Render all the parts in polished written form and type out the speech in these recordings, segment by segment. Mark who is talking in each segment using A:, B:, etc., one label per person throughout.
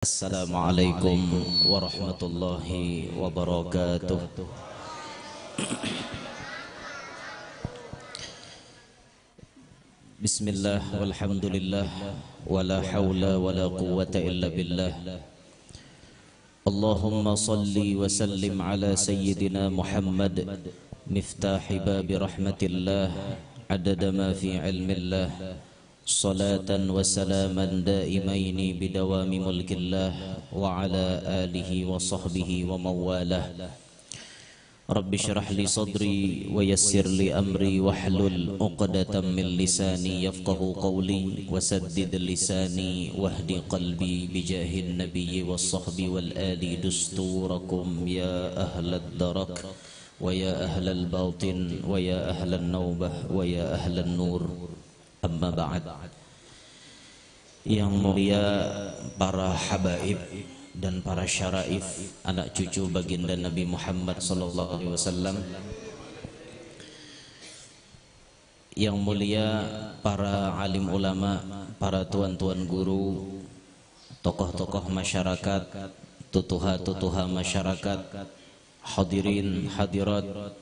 A: Assalamualaikum warahmatullahi wabarakatuh. Bismillah walhamdulillah wala hawla wala quwwata illa billah. Allahumma salli wa sallim ala sayyidina Muhammad miftahi babi rahmatillah adada ma fi ilmillah. Salatan wa salaman daimaini bidawami mulkillah wa ala alihi wa sahbihi wa mawalah. Rabbi syrah li sadri wa yassir li amri wahlul uqdatan min lisani yafqahu qawli wa saddid lisani wahdi qalbi bijahin nabiyyi was sahbi wal ali dusturakum ya ahlad darak wa ya ahlal batin wa ya ahlan nawbah wa ya ahlan nur. Amma ba'd. Yang mulia para habaib dan para syaraif, anak cucu baginda Nabi Muhammad sallallahu alaihi wasallam. Yang mulia para alim ulama, para tuan-tuan guru, tokoh-tokoh masyarakat, tutuha-tutuha masyarakat, hadirin hadirat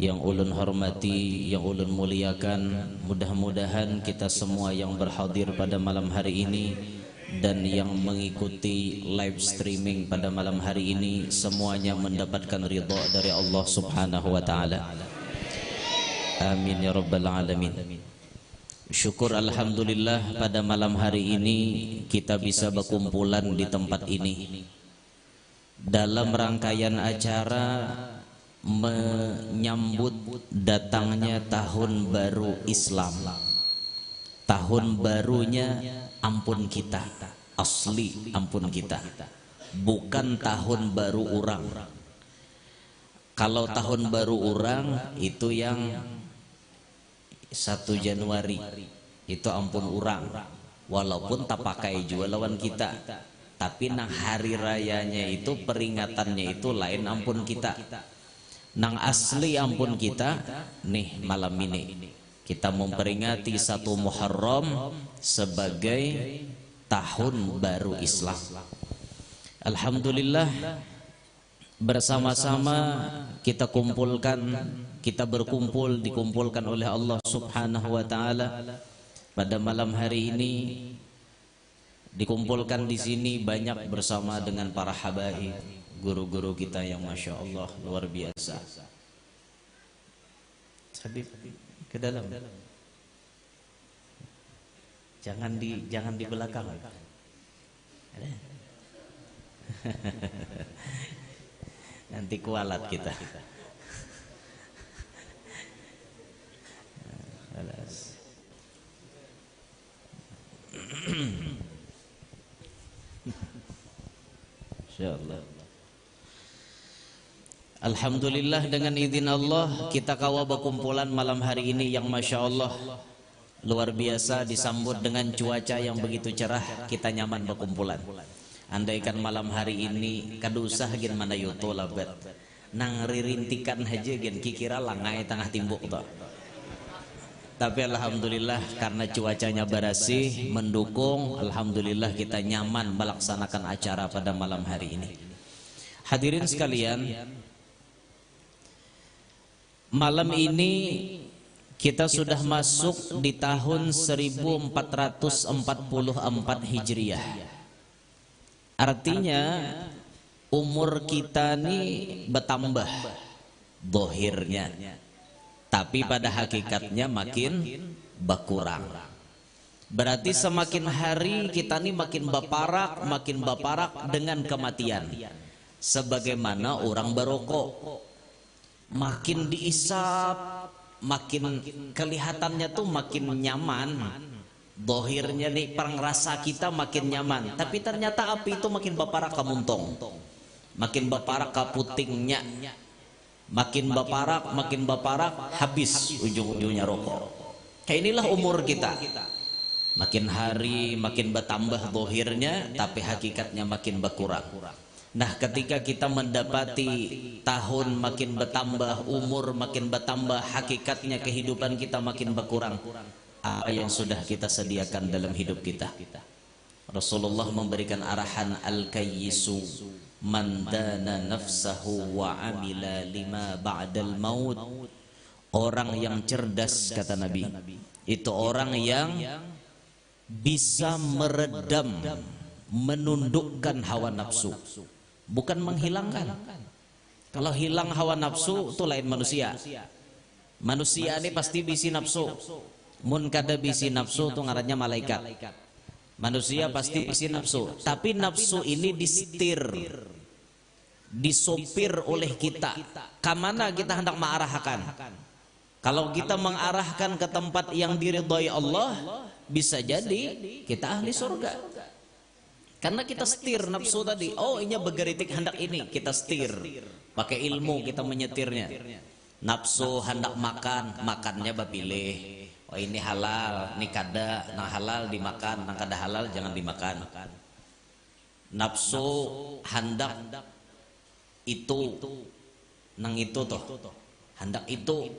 A: yang ulun hormati, yang ulun muliakan. Mudah-mudahan kita semua yang berhadir pada malam hari ini dan yang mengikuti live streaming pada malam hari ini semuanya mendapatkan ridha dari Allah Subhanahu wa taala. Amin ya rabbal alamin. Syukur alhamdulillah pada malam hari ini kita bisa berkumpulan di tempat ini dalam rangkaian acara menyambut datangnya tahun baru Islam. Tahun barunya ampun kita, asli ampun kita, bukan tahun baru orang. Kalau tahun baru orang itu yang 1 Januari itu ampun orang, walaupun tak pakai juga lawan kita, tapi nang hari rayanya itu peringatannya itu lain ampun kita. Nang asli ampun kita nih malam ini kita memperingati 1 Muharram sebagai tahun baru Islam. Alhamdulillah bersama-sama kita kumpulkan, kita berkumpul, dikumpulkan oleh Allah Subhanahu wa taala pada malam hari ini. Dikumpulkan di sini banyak bersama dengan para habaib, guru-guru kita yang masya Allah luar biasa. Habib ke dalam, jangan di belakang. Nanti kualat kita. Insyaallah. Alhamdulillah dengan izin Allah kita kawa berkumpulan malam hari ini yang masya Allah luar biasa, disambut dengan cuaca yang begitu cerah. Kita nyaman berkumpulan. Andaikan malam hari ini kadusah gen mana yuto labet nang ririntikan aja gen kikira langai tengah timbuk toh. Tapi alhamdulillah karena cuacanya berasih mendukung, alhamdulillah kita nyaman melaksanakan acara pada malam hari ini. Hadirin sekalian, malam ini kita sudah masuk di tahun 1444 Hijriah. Artinya umur kita ini bertambah dohirnya, tapi pada hakikatnya makin berkurang. Berarti semakin hari kita ini makin baparak dengan kematian. Sebagaimana orang barokok, makin diisap, makin kelihatannya tuh makin nyaman, dohirnya nih pengrasa kita makin nyaman, tapi ternyata api itu makin baparak kamuntong, makin baparak kaputingnya, makin baparak habis ujung-ujungnya rokok. Kayak inilah umur kita, makin hari makin bertambah dohirnya, tapi hakikatnya makin berkurang. Nah, ketika kita mendapati tahun makin bertambah, umur makin bertambah, hakikatnya kehidupan kita makin berkurang. Apa yang sudah kita sediakan dalam hidup kita? Rasulullah memberikan arahan al-kayyisu man dana nafsahu wa amila lima ba'dal maut. Orang yang cerdas, kata Nabi, itu orang yang bisa meredam, menundukkan hawa nafsu, bukan menghilangkan. Kalau hilang hawa nafsu itu lain manusia. Manusia ini pasti bisi nafsu. Mun kada bisi nafsu itu ngarannya malaikat. Manusia pasti bisi nafsu, tapi nafsu ini disetir, disopir oleh kita. Kamana kita hendak mengarahkan? Kalau kita mengarahkan ke tempat yang diridhai Allah, bisa jadi kita ahli surga. Karena kita setir nafsu tadi. Oh, ini bergeritik hendak ini, kita setir. Pakai ilmu kita menyetirnya. Nafsu hendak makan, makannya bapilih. Oh, ini halal, ini kada, nang halal dimakan, nang kada halal jangan dimakan. Nafsu hendak itu, nang itu toh, hendak itu.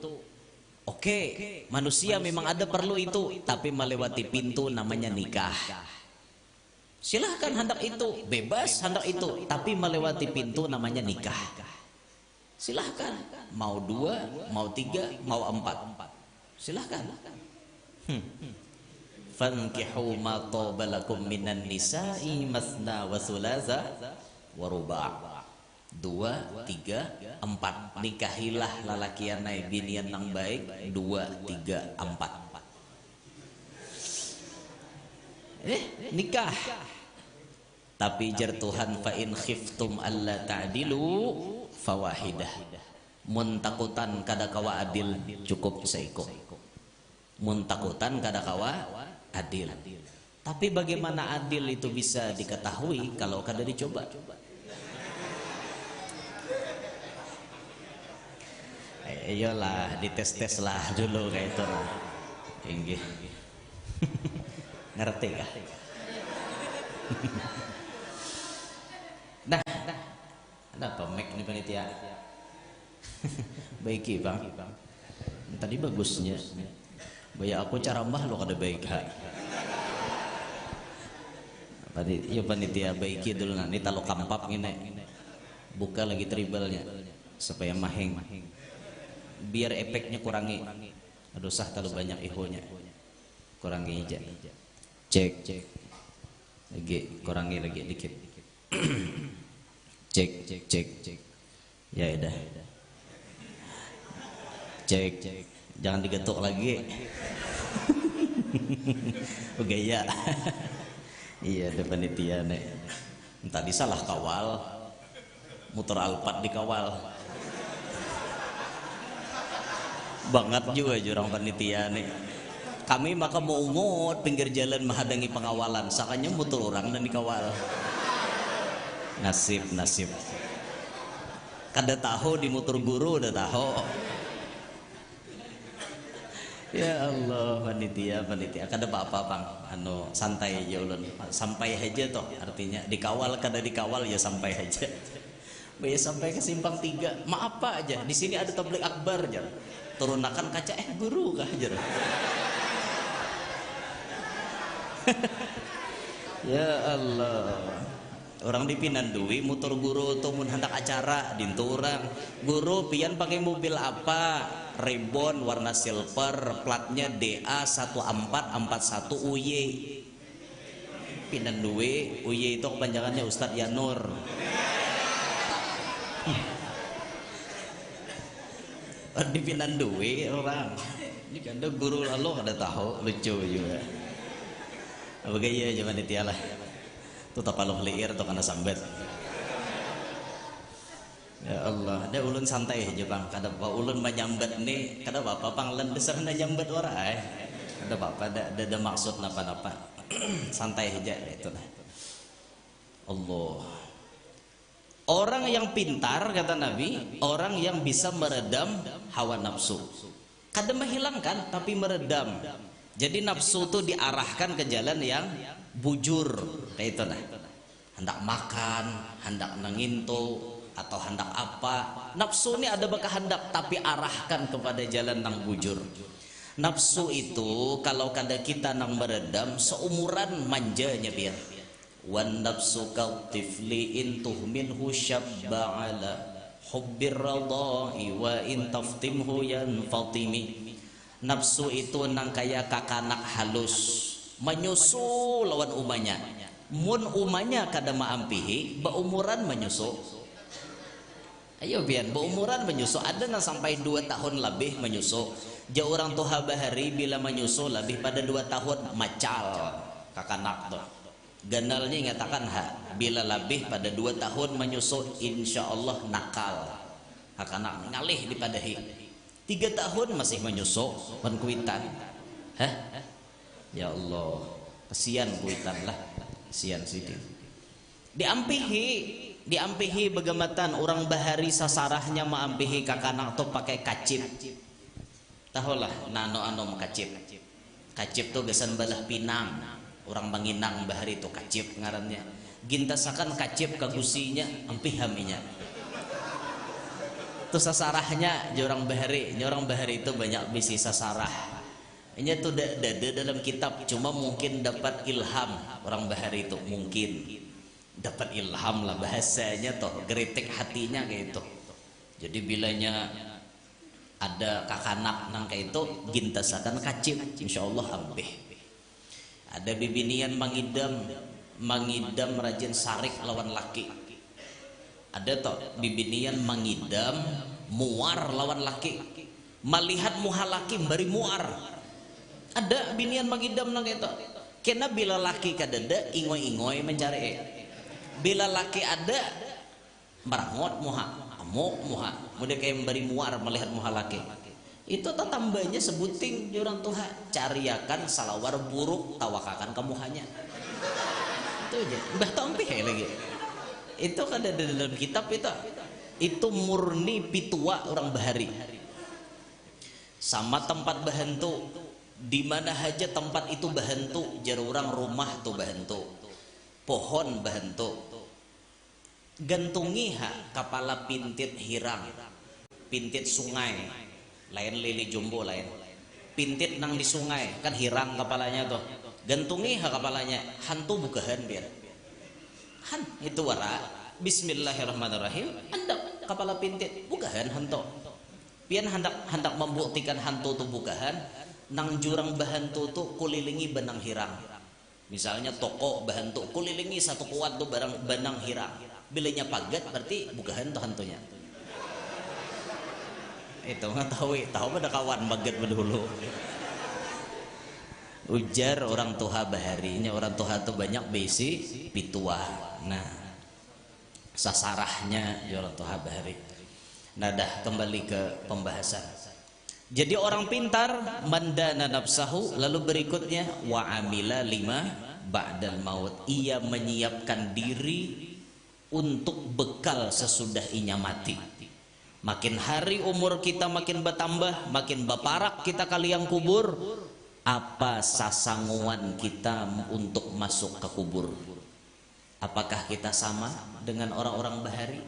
A: Oke, manusia memang ada perlu itu, tapi melewati pintu namanya nikah. Silahkan hendak itu, bebas hendak itu, tapi melewati pintu namanya nikah. Silahkan, mau 2, mau 3, mau 4, silahkan. Fankihu ma taba lakum minan nisa'i masna wa thulatha wa ruba'. 2, 3, 4. Nikahilah lalakianai binian nang baik. 2, 3, 4. Nikah. Tapi jar Tuhan, fa in khiftum alla ta'dilu fawahidah. Mun takutan kada kawa adil, cukup seiko. Mun takutan kada kawa adil. Tapi bagaimana adil itu bisa diketahui kalau kada dicoba? Iyalah, dites-tes lah dulu kayak itu. Inggih. Ngerti kah? Dah. Ada apa mic ini panitia? Baiki bang. Tadi bagusnya. Bayar aku cara mbah lo kada baik ha. Panitia baiki dulu nanti talo kampap gini. Buka lagi tribalnya supaya mahing. Biar efeknya kurangi. Aduh sah terlalu banyak ihonya. Kurangi aja. Cek. Lagi kurangi lagi dikit. Cek. Ya udah. Cek. Jangan digetuk lagi. Gaya. Iya, ada panitia nih. Tadi salah kawal. Motor Alphard dikawal. Banget juga jurang panitia nih. Kami maka mau umut pinggir jalan menghadangi pengawalan, sakanya mutul orang dan dikawal. Nasib. Kada tahu di motor guru udah tahu. Ya Allah, panitia kada apa-apa bang. Anu santai aja ulun. Sampai aja toh, artinya dikawal kada dikawal ya sampai aja. Ya sampai ke simpang 3. Maaf pak aja. Di sini ada tabligh akbar aja. Turunakan kaca guru kah aja. Ya Allah. Orang di Pinandui motor guru tuh mun hendak acara dintu orang. Guru pian pakai mobil apa? Ribbon warna silver, platnya DA1441 UY. Pinandui, UY itu kepanjangannya Ustadz Yanur. Di Pinandui orang. Ini kan ada guru lalu ada tahu lucu juga. Apa gaya zaman itialah. Tuh tapaloh liir tuh karena sambet. Ya Allah, ada ulun santai aja bang. Kada apa ulun menyambat nih, kada apa panglan besar na nyambat warai. Kada apa ada maksud napa-napa. Santai aja itu lah. Allah. Orang yang pintar kata Nabi, orang yang bisa meredam hawa nafsu. Kada menghilangkan tapi meredam. Jadi nafsu itu diarahkan ke jalan yang bujur kayak itu nah. Hendak makan, hendak nenginto atau hendak apa. Nafsu ini ada bakal hendak tapi arahkan kepada jalan yang bujur. Nafsu itu kalau kada kita nang meredam seumuran manjanya biar. wan nafsu katifli in tuhminhu syabba ala hubbir radai wa in taftimhu yanfatimi. Nafsu itu nang kaya kakanak halus menyusu lawan umanya, mun umanya kada maampihi baumuran menyusu. Ayo bian baumuran menyusu, ada nang sampai 2 tahun lebih menyusu. Ja orang tuha bahari bila menyusu lebih pada 2 tahun macal kakanak tuh. Ganalnya ngatakan bila lebih pada 2 tahun menyusu insya Allah nakal kakanak ngalih dipadahi. 3 tahun masih menyusu pan kuitan. Ya Allah, kesian kuitan lah, kesian sini. Diampihi begamatan orang bahari sasarahnya maampihi kakanak tuh pakai kacip. Tahulah nano kacip. Kacip tuh gesan balah pinang. Orang Banginang bahari itu kacip ngarannya. Gintasakan kacip kagusinya ampih haminya. Itu sasarahnya orang bahari itu banyak bisi sasarah. Ini tuh dada dalam kitab, cuma mungkin dapat ilham orang bahari itu, mungkin dapat ilham lah bahasanya toh, geritik hatinya kayak itu. Jadi bilanya ada kakanak nang kayak itu gintasakan kacip, insyaallah ampih. Ada bibinian mangidam rajin sarik lawan laki. Ada toh bibinian mangidam muar lawan laki. Melihat muha laki bari muar. Ada binian mangidam nang kayak itu. Kena bila laki kadada ingoy-ingoy mencari. Bila laki ada merangot muha, amuk muha. Mudah kayak bari muar melihat muha laki. Itu tambahnya sebuting di orang Tuhan, cariakan salawar buruk tawakakan kemuhanya. Itu aja mbah tampih lagi. Itu kan ada dalam kitab itu murni pitua orang bahari. Sama tempat bahantu, di mana aja tempat itu bahantu, jar orang rumah tuh bahantu, pohon bahantu. Gantungi kepala pintit hirang, pintit sungai. Lain lili jumbo lain. Pintit nang di sungai kan hirang kepalanya tuh. Gantungi kepalanya, hantu bukahan biar. Han itu wara. Bismillahirrahmanirrahim. Hendak kepala pintit bukahan hantu. Pian hendak membuktikan hantu tuh bukahan. Nang jurang bahantu tuh kulilingi benang hirang. Misalnya toko bahantu kulilingi satu kuat tuh barang benang hirang. Bilanya pagat berarti bukahan tuh hantunya. Itu nggak tahu pada kawan baget berdulu. Ujar orang tuha baharinya, orang tuha tuh banyak besi pitua. Nah sasarahnya orang tuha bahari. Nah dah kembali ke pembahasan. Jadi orang pintar mandana nafsahu, lalu berikutnya wa amila lima ba'dal maut, ia menyiapkan diri untuk bekal sesudah inya mati. Makin hari umur kita makin bertambah, makin berparak kita kalian kubur. Apa sasanguan kita untuk masuk ke kubur? Apakah kita sama dengan orang-orang bahari?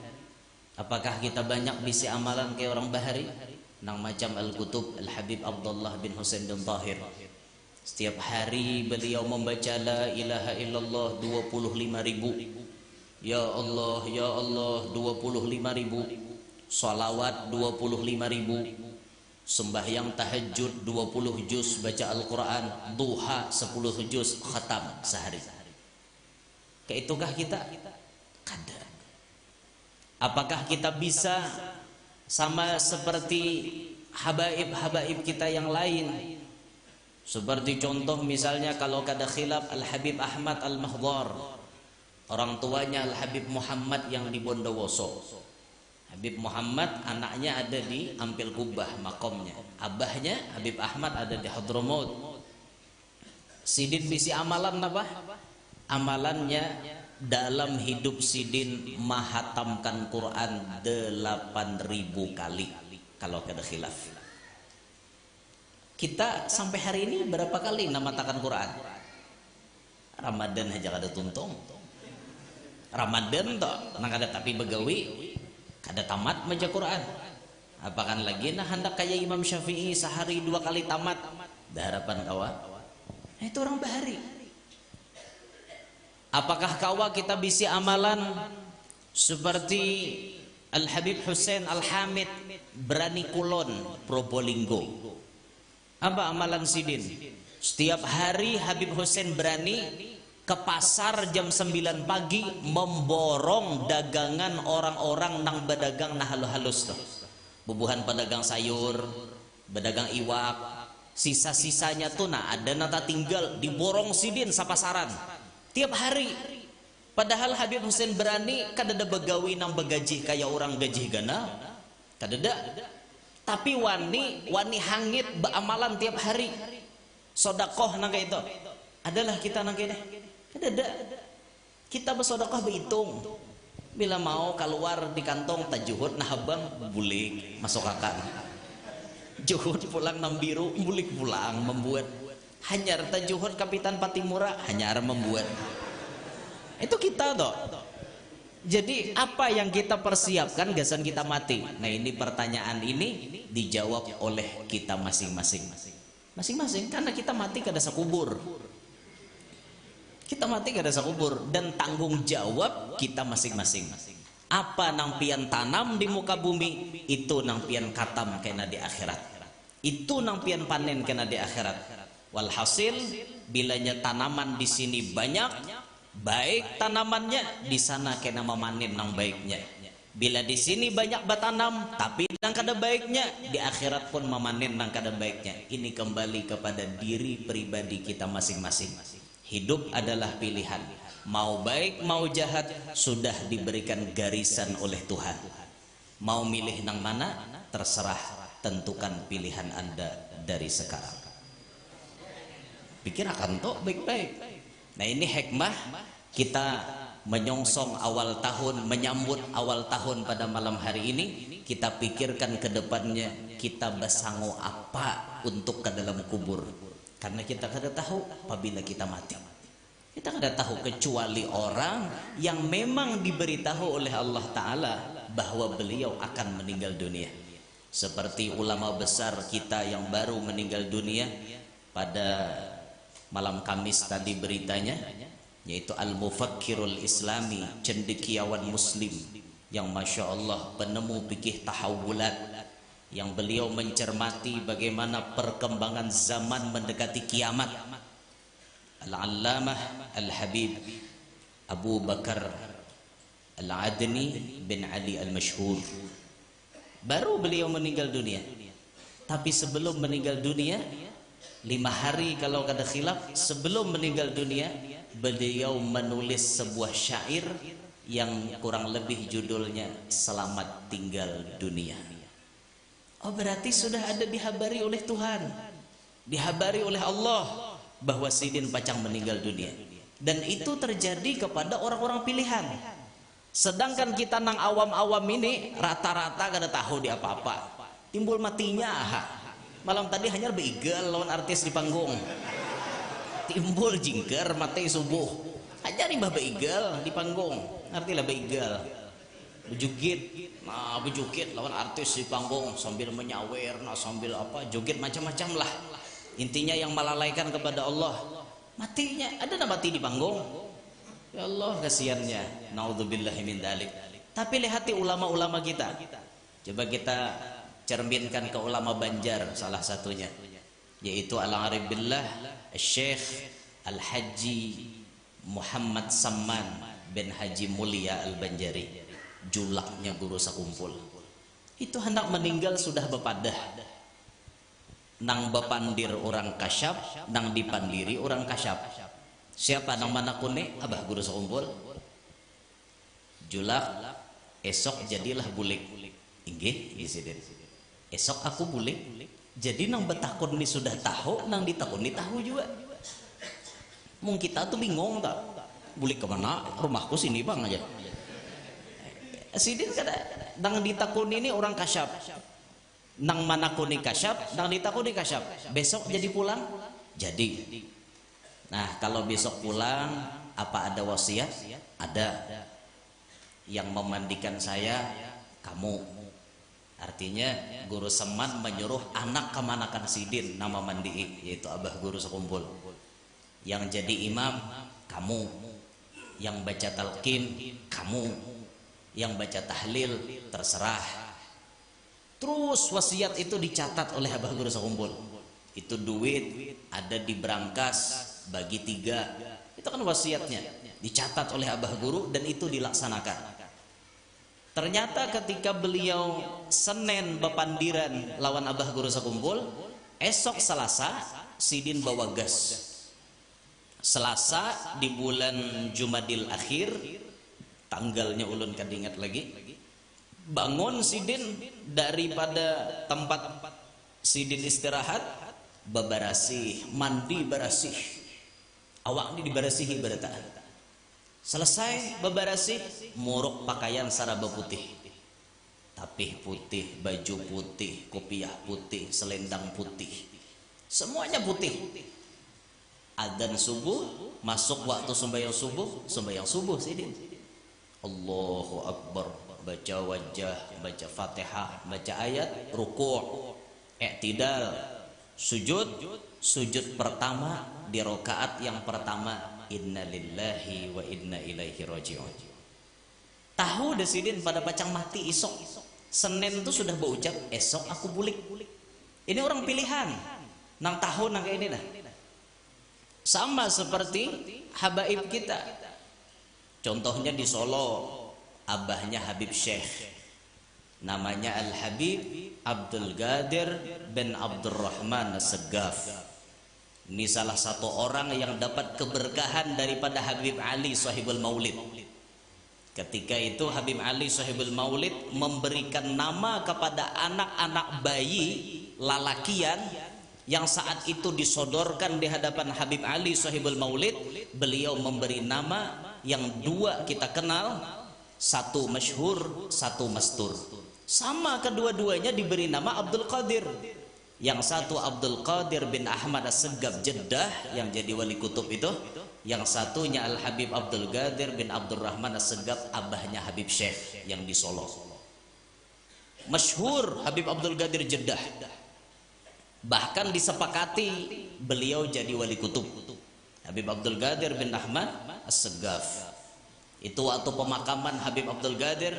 A: Apakah kita banyak bisi amalan kayak orang bahari? Nang macam Al-Kutub Al-Habib Abdullah bin Husain bin Tahir. Setiap hari beliau membaca la ilaha illallah 25.000. Ya Allah, ya Allah 25.000. Salawat 25.000, sembahyang tahajud 20 juz baca Al-Quran, duha 10 juz khatam sehari. Keitukah kita? Kada. Apakah kita bisa sama seperti habaib-habaib kita yang lain? Seperti contoh misalnya kalau kada khilaf Al-Habib Ahmad Al-Mahdhar, orang tuanya Al-Habib Muhammad yang di Bondowoso. Habib Muhammad anaknya ada di Ampil Kubah makomnya, abahnya Habib Ahmad ada di Hadramaut. Sidin bisi amalan apa? Amalannya dalam hidup Sidin mahatamkan Quran 8.000 kali kalau kada khilaf. Kita sampai hari ini berapa kali namatakan Quran? Ramadan aja kada tuntung. Ramadan toh nang kada tapi begawi kada tamat baca Quran. Apakan lagi nah hendak kayak Imam Syafi'i sehari 2 kali tamat. Dah harapan kawan. Itu orang bahari. Apakah kawa kita bisi amalan seperti Al Habib Hussein Al Hamid Berani Kulon Probolinggo? Apa amalan sidin? Setiap hari Habib Hussein berani ke pasar jam 9 pagi memborong dagangan orang-orang nang berdagang nah halus tuh. Bubuhan pedagang sayur, pedagang iwak, sisa-sisanya tuh nah ada nata tinggal diborong sidin sapasaran tiap hari. Padahal Habib Hussein berani kadada begawi nang begaji kayak orang gaji gana, kadada. Tapi wani hangit beamalan tiap hari. Sodakoh nang kayak itu. Adalah kita nang kayak kadada. Kita bersodakoh berhitung. Bila mau keluar di kantong tajuhud nah abang bulik masuk akan. Juhud pulang nang biru bulik pulang membuat. Hanyar tajuhud Kapitan Patimura hanyar membuat. Itu kita toh. Jadi apa yang kita persiapkan gasan kita mati. Nah ini pertanyaan ini dijawab oleh kita masing-masing. Masing-masing karena kita mati kada sakubur. Kita mati kada sakubur dan tanggung jawab kita masing-masing. Apa nang pian tanam di muka bumi itu nang pian katam kena di akhirat. Itu nang pian panen kena di akhirat. Walhasil bilanya tanaman di sini banyak, baik tanamannya di sana kena memanen nang baiknya. Bila di sini banyak bertanam tapi nang kada baiknya, di akhirat pun memanen nang kada baiknya. Ini kembali kepada diri pribadi kita masing-masing. Hidup adalah pilihan. Mau baik mau jahat sudah diberikan garisan oleh Tuhan. Mau milih nang mana terserah, tentukan pilihan Anda dari sekarang. Pikir akan toh baik-baik. Nah ini hikmah kita menyongsong awal tahun, menyambut awal tahun pada malam hari ini. Kita pikirkan ke depannya kita bersangu apa untuk ke dalam kubur. Karena kita kada tahu apabila kita mati. Kita kada tahu kecuali orang yang memang diberitahu oleh Allah Ta'ala bahwa beliau akan meninggal dunia. Seperti ulama besar kita yang baru meninggal dunia pada malam Kamis tadi beritanya, yaitu Al-Mufakkirul Islami, cendekiawan Muslim yang Masya Allah penemu fikih tahawulat, yang beliau mencermati bagaimana perkembangan zaman mendekati kiamat. Al-Allamah Al-Habib Abu Bakar Al-Adni bin Ali Al-Mashhur. Baru beliau meninggal dunia. Tapi sebelum meninggal dunia 5 hari kalau kada khilaf sebelum meninggal dunia, beliau menulis sebuah syair yang kurang lebih judulnya Selamat Tinggal Dunia. Oh berarti sudah ada dihabari oleh Tuhan, dihabari oleh Allah bahwa Sidin Pacang meninggal dunia. Dan itu terjadi kepada orang-orang pilihan. Sedangkan kita nang awam-awam ini rata-rata kada tahu di apa-apa. Timbul matinya malam tadi hanya beigal lawan artis di panggung. Timbul jingker mati subuh. Hanya rimbah beigal di panggung. Artilah beigal. Bejugit. Nah, bejugit lawan artis di panggung sambil menyawer, nah sambil apa, joget macam-macam lah. Intinya yang melalaikan kepada Allah. Matinya, ada nama mati di panggung. Ya Allah kasihannya. Naudzubillahi min dzalik. Tapi lihati ulama-ulama kita. Coba kita cerminkan ke ulama Banjar salah satunya, yaitu Al-Arif Billah Syekh Al-Haji Muhammad Samman bin Haji Mulia Al-Banjari, julaknya guru sakumpul. Itu hendak meninggal sudah bepadah. Nang bepandir orang kasyap, nang dipandiri orang kasyap. Siapa nang mana kune? Abah guru sakumpul. Julak esok jadilah bulik. Inggih, Sidin. Esok aku bulik. Jadi nang betakun ni sudah tahu, nang ditakun ni tahu juga. Mung kita tuh bingung tak? Bulik kemana? Rumahku sini bang aja. Sidin kada nang ditakun ini orang kasyap. Nang mana kuni kasyap, nang ditakuni kasyap. Besok jadi pulang? Jadi. Nah, kalau besok pulang apa ada wasiat? Ada. Yang memandikan saya kamu. Artinya guru Seman menyuruh anak kemanakan Sidin nama mandi, yaitu abah guru sekumpul. Yang jadi imam kamu. yang baca talqin kamu, yang baca tahlil terserah. Terus wasiat itu dicatat oleh Abah Guru Sakumpul. Itu duit ada di berangkas bagi 3. Itu kan wasiatnya dicatat oleh Abah Guru dan itu dilaksanakan. Ternyata ketika beliau Senin bepandiran lawan Abah Guru Sakumpul, esok Selasa Sidin bawa gas. Selasa di bulan Jumadil Akhir, tanggalnya ulun kad ingat lagi, bangun Sidin daripada tempat Sidin istirahat, babarasih, mandi barasih, awak ini dibarasihi berataan. Selesai babarasih, muruk pakaian saraba putih, tapih putih, baju putih, kopiah putih, selendang putih, semuanya putih. Adzan subuh, masuk waktu sembahyang subuh Sidin. Allahu Akbar, baca wajah, baca Fatihah, baca ayat, ruku', i'tidal, sujud pertama di rakaat yang pertama, inna lillahi wa inna ilaihi raji'un. Tahu deh Sidin pada pacang mati esok Senin itu sudah berucap esok aku bulik. Ini orang pilihan nang tahun nang kayak ini dah. Sama seperti habaib kita. Contohnya di Solo, abahnya Habib Syekh, namanya Al Habib Abdul Qadir bin Abdurrahman As-Segaf. Ini salah satu orang yang dapat keberkahan daripada Habib Ali Sahibul Maulid. Ketika itu Habib Ali Sahibul Maulid memberikan nama kepada anak-anak bayi lalakian yang saat itu disodorkan di hadapan Habib Ali Sahibul Maulid. Beliau memberi nama yang 2 kita kenal, 1 masyhur, 1 mastur. Sama kedua-duanya diberi nama Abdul Qadir. Yang 1 Abdul Qadir bin Ahmad As-Segaf Jeddah yang jadi wali kutub itu, yang satunya Al Habib Abdul Qadir bin Abdurrahman As-Segaf, abahnya Habib Syekh yang di Solo. Masyhur Habib Abdul Qadir Jeddah. Bahkan disepakati beliau jadi wali kutub. Habib Abdul Qadir bin Ahmad As-Segaf. Itu waktu pemakaman Habib Abdul Qadir,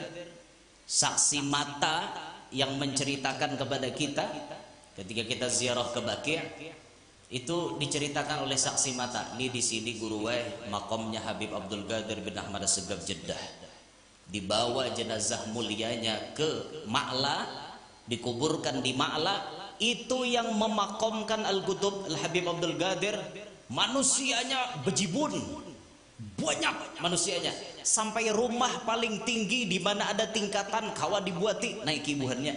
A: saksi mata yang menceritakan kepada kita ketika kita ziarah ke Baqi', itu diceritakan oleh saksi mata. Ini di sini guru makomnya Habib Abdul Qadir bin Ahmad As-Segaf Jeddah. Dibawa jenazah mulianya ke Ma'la, dikuburkan di Ma'la. Itu yang memakomkan Al-Qutub Al Habib Abdul Qadir. Manusianya bejibun, banyak manusianya, sampai rumah paling tinggi di mana ada tingkatan kawa dibuati naiki buhannya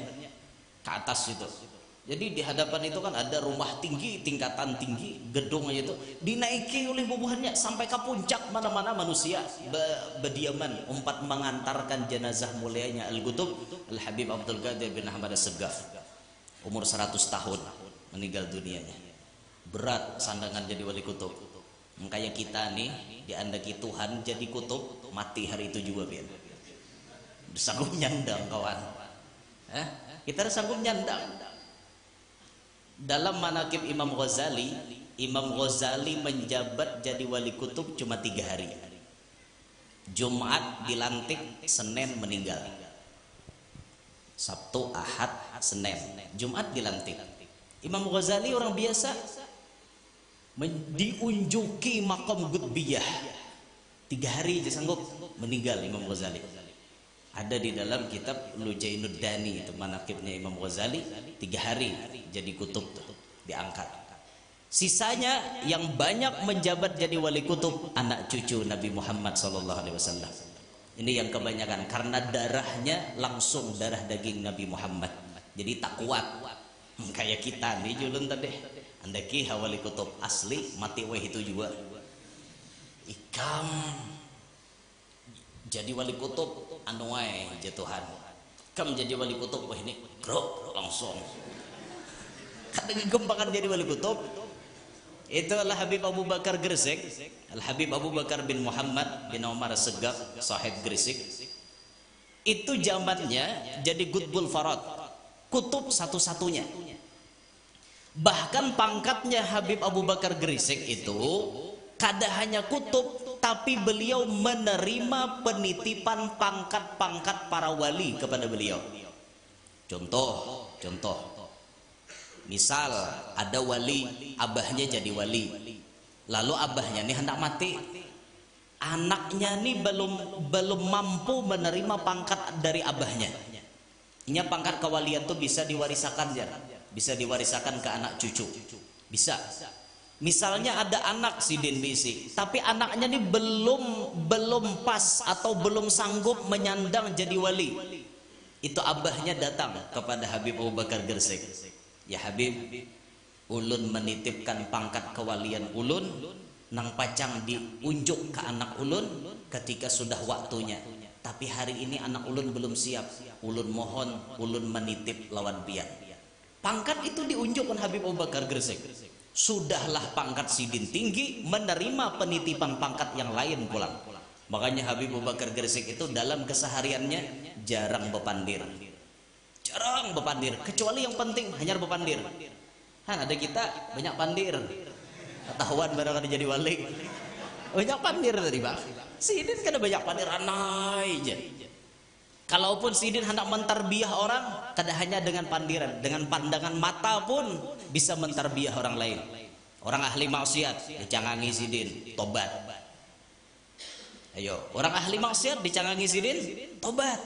A: ke atas itu. Jadi di hadapan itu kan ada rumah tinggi, tingkatan tinggi, gedung itu dinaiki oleh bubuhannya sampai ke puncak, mana-mana manusia berdiaman umpat mengantarkan jenazah mulianya Al-Qutub Al Habib Abdul Qadir bin Ahmad As-Segaf. Umur 100 tahun meninggal dunianya. Berat sandangan jadi wali kutub. Makanya kita nih diandaki Tuhan jadi kutub, mati hari itu juga biar sanggup nyandang kawan. Kita harus sanggup nyandang. Dalam manaqib Imam Ghazali menjabat jadi wali kutub cuma 3 hari. Jumat dilantik, Senin meninggal. Sabtu, Ahad, Senin, Jumat dilantik. Imam Ghazali orang biasa, diunjuki makom gutbiyah 3 hari aja sanggup, meninggal Imam Ghazali. Ada di dalam kitab Lujainud Dani, itu manaqibnya Imam Ghazali, 3 hari jadi kutub tuh, diangkat. Sisanya yang banyak menjabat jadi wali kutub anak cucu Nabi Muhammad SAW. Ini yang kebanyakan karena darahnya langsung darah daging Nabi Muhammad. Jadi tak kuat. Kayak kita nih julun tadi. Andaki wali kutub asli mati weh itu juga. Ikam jadi wali kutub anu wae jatuhan. Ikam jadi wali kutub weh ini krok langsung. Kadang gembakan jadi wali kutub. Itu adalah Habib Abu Bakar Gresik, Al Habib Abu Bakar bin Muhammad bin Umar As-Segaf, sahib Gresik. Itu zamannya jadi Qutbul Farad, kutub satu-satunya. Bahkan pangkatnya Habib Abu Bakar Gresik itu kada hanya kutub, tapi beliau menerima penitipan pangkat-pangkat para wali kepada beliau. Contoh, misal ada wali, abahnya jadi wali, lalu abahnya nih hendak mati, anaknya nih belum mampu menerima pangkat dari abahnya. Ini pangkat kewalian tuh bisa diwarisakan ya, bisa diwarisakan ke anak cucu, bisa. Misalnya ada anak sidin bisi, tapi anaknya nih belum pas atau belum sanggup menyandang jadi wali. Itu abahnya datang kepada Habib Abu Bakar Gresik. Ya Habib, ulun menitipkan pangkat kewalian ulun, nang pacang diunjuk ke anak ulun ketika sudah waktunya. Tapi hari ini anak ulun belum siap. Ulun mohon, ulun menitip lawan pian. Pangkat itu diunjuk oleh Habib Abu Bakar Gresik. Sudahlah pangkat sidin tinggi, menerima penitipan pangkat yang lain pulang. Makanya Habib Abu Bakar Gresik itu dalam kesehariannya jarang bepandir. Jarang bepandir, kecuali yang penting hanya bepandir. Kan ada kita banyak pandir. Ketahuan barang jadi wali. Banyak pandir tadi Bang. Sidin kan banyak pandir anai aja. Kalaupun sidin hendak mentarbiah orang, kada hanya dengan pandiran, dengan pandangan mata pun bisa mentarbiah orang lain. Orang ahli maksiat dicangangi sidin, tobat. Ayo, orang ahli maksiat dicangangi sidin, tobat.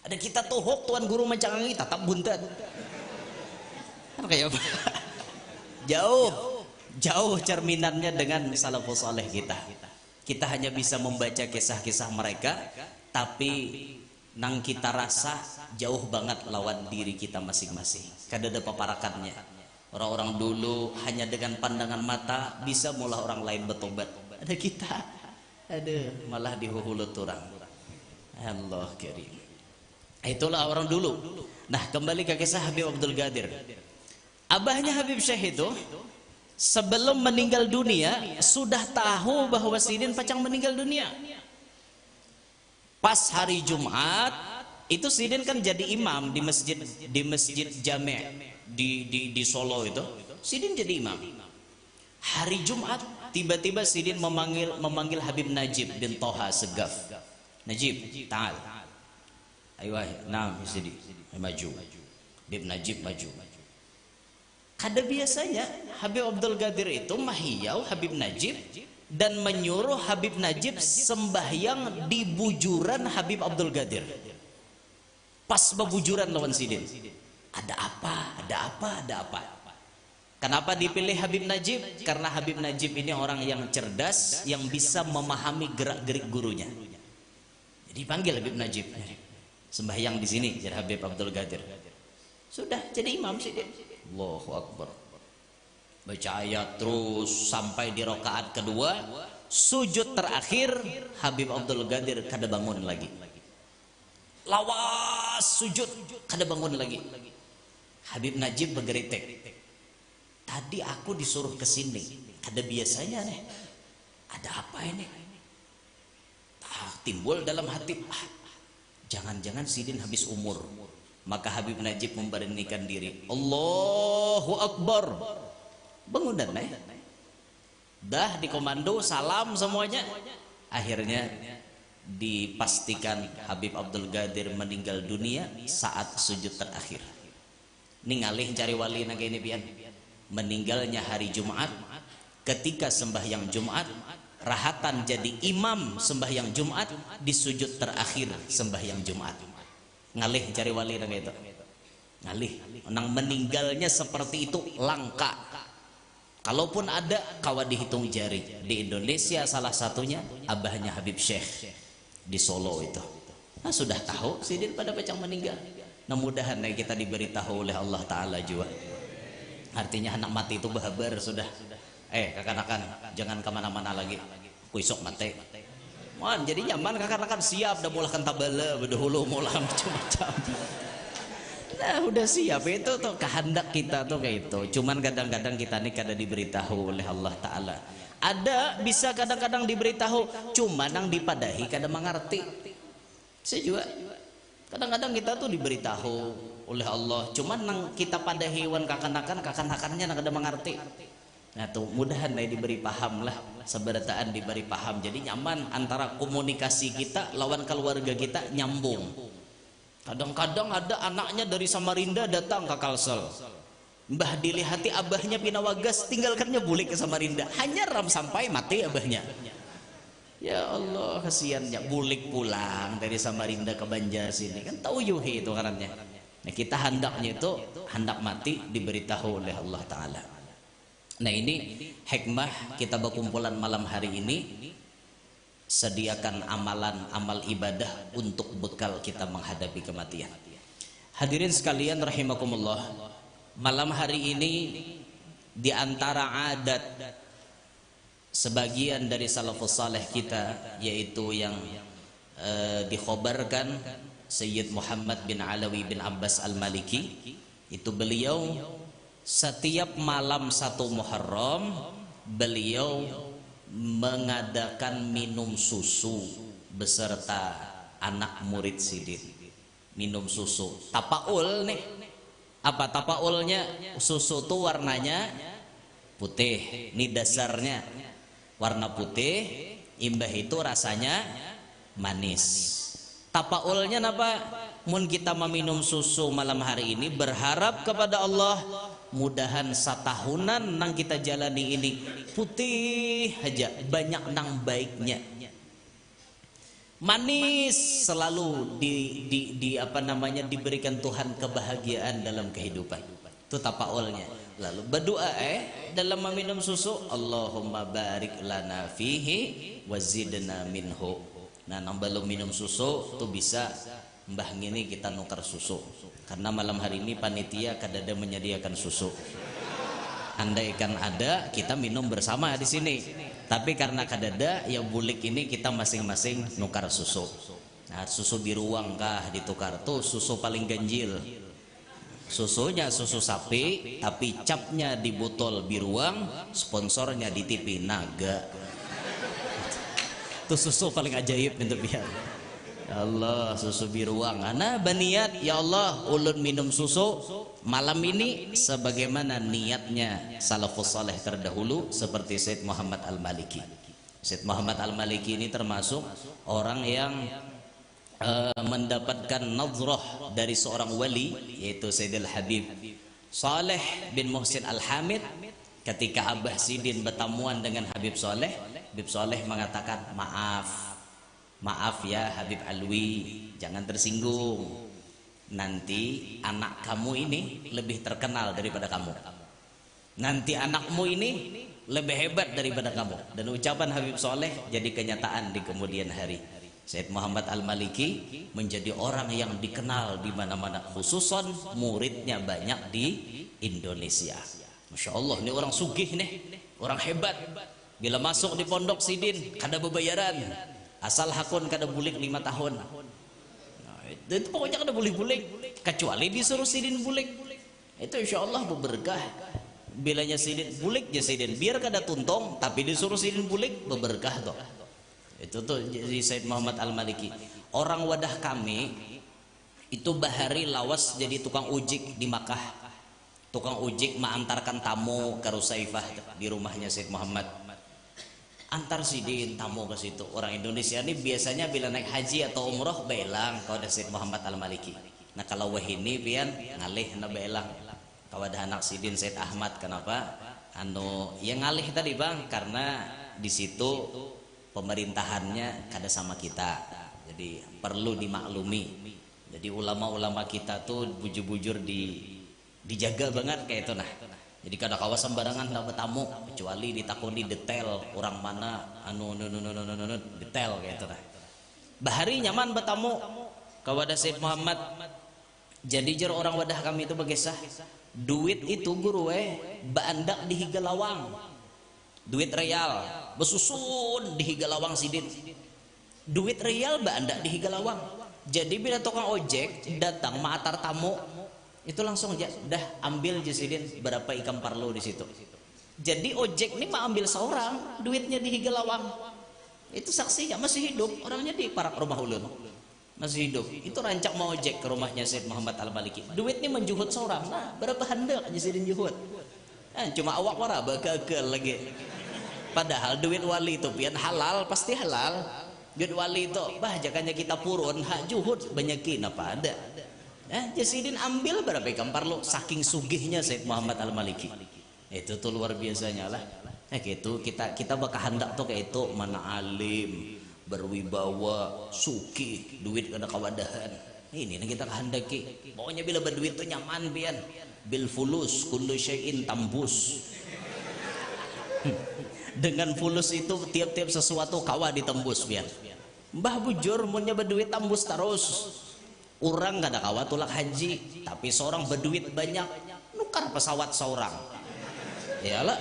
A: Ada kita tohok tuan guru mencangangi, tetap buntet. Kan kayak apa? Jauh cerminannya dengan salafus saleh kita. Kita hanya bisa membaca kisah-kisah mereka, tapi nang kita rasa jauh banget lawan diri kita masing-masing. Kada ada paparakannya. Orang-orang dulu hanya dengan pandangan mata bisa mulai orang lain bertobat. Ada kita, ada malah dihuhulut orang. Allah karim. Itulah orang dulu. Nah, kembali ke kisah Habib Abdul Qadir. Abahnya Habib Syekh itu sebelum meninggal dunia sudah tahu bahwa sidin pacang meninggal dunia. Pas hari Jumat itu sidin kan jadi imam di masjid Jami' di Solo itu. Sidin jadi imam. Hari Jumat tiba-tiba sidin memanggil Habib Najib bin Toha Segaf. Najib, ta'al. Ayo, nah Sidin, maju. Habib Najib maju. Kada biasanya Habib Abdul Qadir itu mahiyau Habib Najib dan menyuruh Habib Najib sembahyang di bujuran Habib Abdul Qadir. Pas bebujuran lawan sidin. Ada apa? Kenapa dipilih Habib Najib? Karena Habib Najib ini orang yang cerdas, yang bisa memahami gerak-gerik gurunya. Jadi panggil Habib Najib. Sembahyang di sini jadi Habib Abdul Qadir. Sudah jadi imam sidin. Allahu Akbar. Baca ayat terus sampai di rakaat kedua, sujud terakhir Habib Abdul Qadir kada bangun lagi. Lawas sujud kada bangun lagi. Habib Najib bergeritek. Tadi aku disuruh ke sini, kada biasanya nih. Ada apa ini? Timbul dalam hati, jangan-jangan sidin habis umur. Maka Habib Najib memberanikan diri. Allahu Akbar. Bangun dan naik. Dah dikomando, salam semuanya. Akhirnya dipastikan Habib Abdul Qadir meninggal dunia saat sujud terakhir. Ningalih cari wali nang ini pian. Meninggalnya hari Jumat, ketika sembahyang Jumat, rahatan jadi imam sembahyang Jumat di sujud terakhir sembahyang Jumat. Ngalih cari wali nang itu. Ngalih. Nang meninggalnya seperti itu langka. Kalaupun ada, kawan dihitung jari. Di Indonesia salah satunya abahnya Habib Syekh di Solo itu. Nah, sudah tahu sidin pada pacang meninggal. Nah, mudahan kita diberitahu oleh Allah Ta'ala juga. Artinya anak mati itu bahabar sudah. Kakak-kakak jangan kemana-mana lagi. Kuisok mati. Man, jadi nyaman kakak-kakak siap. Dah mulakan tabala, berdahulu mula macam-macam. Nah, udah siap itu tuh kehendak kita tuh kayak itu. Cuman kadang-kadang kita nih kada diberitahu oleh Allah Ta'ala. Ada bisa kadang-kadang diberitahu, cuman yang dipadahi kada mengerti. Saya juga kadang-kadang kita tuh diberitahu oleh Allah, cuman nang kita padahi wan kakanakannya nang kada mengerti. Nah tuh mudahan diberi paham lah, seberataan diberi paham, jadi nyaman antara komunikasi kita lawan keluarga kita nyambung. Kadang-kadang ada anaknya dari Samarinda datang ke Kalsel, mbah dilihati abahnya Pinawagas, tinggalkannya bulik ke Samarinda, hanya ram sampai mati abahnya. Ya Allah kasihannya, bulik pulang dari Samarinda ke Banjar sini kan tahu yuhi itu karenanya. Nah kita hendaknya itu hendak mati diberitahu oleh Allah Ta'ala. Nah ini hikmah kita berkumpulan malam hari ini, sediakan amalan amal ibadah untuk bekal kita menghadapi kematian. Hadirin sekalian rahimakumullah, malam hari ini di antara adat sebagian dari salafus saleh kita, yaitu yang dikhabarkan Sayyid Muhammad bin Alawi bin Abbas Al-Maliki, itu beliau setiap malam 1 Muharram beliau mengadakan minum susu beserta anak murid sidin. Minum susu tapaul nih. Apa tapaulnya? Susu tuh warnanya putih, ini dasarnya warna putih, imbah itu rasanya manis. Tapaulnya apa? Mun kita meminum susu malam hari ini berharap kepada Allah, mudahan satahunan nang kita jalani ini putih aja, banyak nang baiknya, manis, selalu diberikan Tuhan kebahagiaan dalam kehidupan. Itu tapaulnya. Lalu berdoa dalam meminum susu, Allahumma barik lana fihi wazidna minhu. Nah belum minum susu tuh bisa mbah gini kita nukar susu, karena malam hari ini panitia kadada menyediakan susu. Andaikan ada kita minum bersama di sini, tapi karena kadada ya bulik ini kita masing-masing nukar susu. Nah susu biruang kah ditukar, tuh susu paling ganjil. Susunya susu sapi, tapi capnya di botol biruang, sponsornya di TV Naga. Itu susu paling ajaib untuk biar. Ya Allah, susu biruang. Ana baniat, ya Allah, ulun minum susu malam ini sebagaimana niatnya salafus saleh terdahulu seperti Sayyid Muhammad Al-Maliki. Sayyid Muhammad Al-Maliki ini termasuk orang yang mendapatkan nazrah dari seorang wali, yaitu Sayyidil Habib Saleh bin Muhsin Al-Hamid. Ketika Abah Sidin bertamuan dengan Habib Saleh, Habib Saleh mengatakan, maaf ya Habib Alwi, jangan tersinggung, nanti anak kamu ini lebih terkenal daripada kamu, nanti anakmu ini lebih hebat daripada kamu. Dan ucapan Habib Saleh jadi kenyataan di kemudian hari. Sayyid Muhammad Al-Maliki menjadi orang yang dikenal di mana-mana, khususan muridnya banyak di Indonesia. Masya Allah, ini orang sugih nih, orang hebat. Bila masuk di pondok sidin kada bebayaran, asal hakun kada bulik 5 tahun. Nah, itu pokoknya kada boleh bulik, kecuali disuruh sidin bulik. Itu insya Allah berberkah. Bilanya sidin bulik ya sidin, biar kada tuntung, tapi disuruh sidin bulik berberkah toh. Itu tuh jadi Sayyid Muhammad Al-Maliki. Orang wadah kami itu bahari lawas jadi tukang ujik di Makkah. Tukang ujik mengantarkan tamu ke Rusaifah di rumahnya Sayyid Muhammad. Antar sidin tamu ke situ. Orang Indonesia ini biasanya bila naik haji atau umroh belang kalau ada Sayyid Muhammad Al-Maliki. Nah kalau wahini pian ngalih na belang. Kalau ada anak sidin Sayyid Ahmad, kenapa? Yang ngalih tadi bang, karena di situ pemerintahannya kada sama kita. Jadi perlu dimaklumi. Jadi ulama-ulama kita tuh bujur-bujur dijaga banget kayak itu nah. Jadi kada kawas sembarangan dapat tamu, kecuali ditakuni detail orang mana detail kayak itu nah. Bahari nyaman bertamu kepada Sayyid Muhammad. Jadi jer orang wadah kami itu begesah duit itu guru baandak di Higalawang, duit real besusun di Higalawang sidin, duit real baandak di Higalawang. Jadi bila tukang ojek datang maatar tamu itu langsung dah ambil jasidin berapa ikan parlo di situ. Jadi ojek ini mau ambil seorang, duitnya di Higalawang. Itu saksinya masih hidup, orangnya di Parak Rumah Ulun masih hidup. Itu rancak mau ojek ke rumahnya Sayyid Muhammad Al-Maliki. Duitnya menjuhut seorang. Nah berapa hendak jasidin juhut? Cuma awak waraba gagal lagi. Padahal duit wali itu pian halal, pasti halal. Duit wali itu jangannya kita purun hak juhud banyakin apa ada. Jasidin ambil berapa kampar lo, saking sugihnya Said Muhammad Al-Maliki. Itu tuh luar biasanya lah. Gitu kita bakal hendak tuh kayak itu, mana alim, berwibawa, sugih, duit kada kawadahan. Ini kita kehendaki. Pokoknya bila berduit tuh nyaman pian. Bil fulus kullu syai'in tambus. Dengan fulus itu tiap-tiap sesuatu kawa ditembus pian. Mbah bujur munnya berduit tambus terus. Orang gak ada kawa tulak haji, tapi seorang berduit banyak nukar pesawat seorang. Iyalah,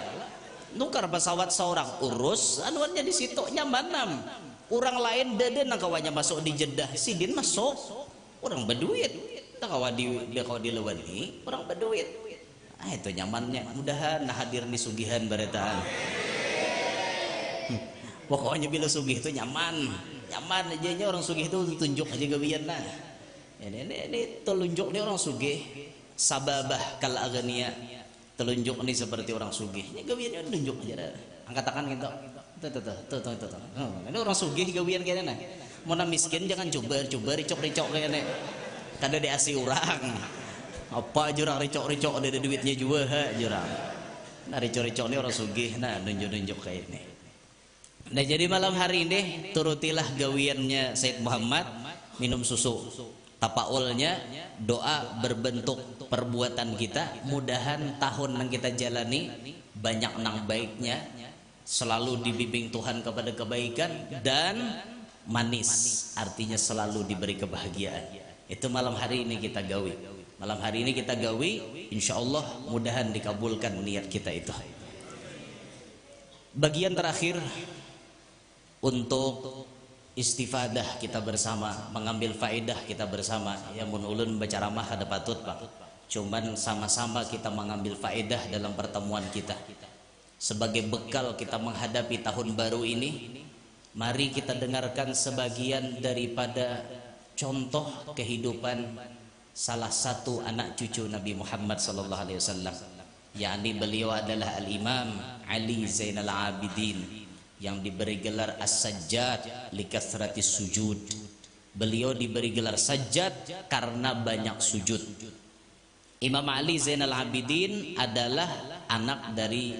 A: nukar pesawat seorang urus anuannya di situ nyaman nam. Orang lain deden kawannya masuk di Jeddah, sidin masuk. Orang berduit, tak kawa di lewani, orang berduit. Itu nyamannya. Mudahan hadir di sugihan baritaan. Pokoknya bila sugih itu nyaman aja orang sugih itu tunjuk aja gawian nah. Ini telunjuk nih orang sugih, sababah kal aghnia. Telunjuk nih seperti orang sugih. Ini gawiannya tunjuk aja dah. Angkat tangan gitu. Tuh. Ini orang sugih gawian kayaknya nah. Mau miskin jangan coba ricok kayaknya. Kada diasi orang. Apa jurang ricok ada duitnya juga jurang. Nah ricok ini orang sugih nah nunjuk kayak ini. Nah jadi malam hari ini turutilah gawiannya Said Muhammad, minum susu. Tapaulnya doa berbentuk perbuatan kita. Mudahan tahun yang kita jalani banyak nang baiknya, selalu dibimbing Tuhan kepada kebaikan dan manis, artinya selalu diberi kebahagiaan. Itu malam hari ini kita gawi. Malam hari ini kita gawi, insya Allah mudahan dikabulkan niat kita itu. Bagian terakhir untuk istifadah kita bersama, mengambil faedah kita bersama. Ya mun ulun baca ramah ada patut Pak. Cuman sama-sama kita mengambil faedah dalam pertemuan kita. Sebagai bekal kita menghadapi tahun baru ini, mari kita dengarkan sebagian daripada contoh kehidupan salah satu anak cucu Nabi Muhammad sallallahu alaihi wasallam. Yakni beliau adalah Al-Imam Ali Zainal Abidin yang diberi gelar As-Sajjad likasratis sujud. Beliau diberi gelar Sajjad karena banyak sujud. Imam Ali Zainal Abidin adalah anak dari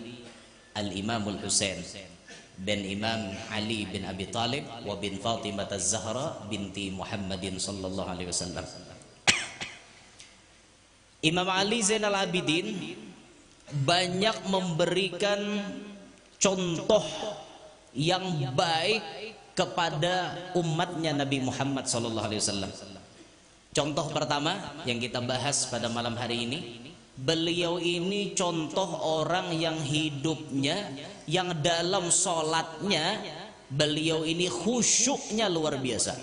A: Al-Imamul Husain bin Imam Ali bin Abi Talib wa bin Fatimah Az-Zahra binti Muhammadin sallallahu alaihi wasallam. Imam Ali Zainal Abidin banyak memberikan contoh yang baik kepada umatnya Nabi Muhammad sallallahu alaihi wasallam. Contoh pertama yang kita bahas pada malam hari ini, beliau ini contoh orang yang hidupnya, yang dalam sholatnya beliau ini khusyuknya luar biasa.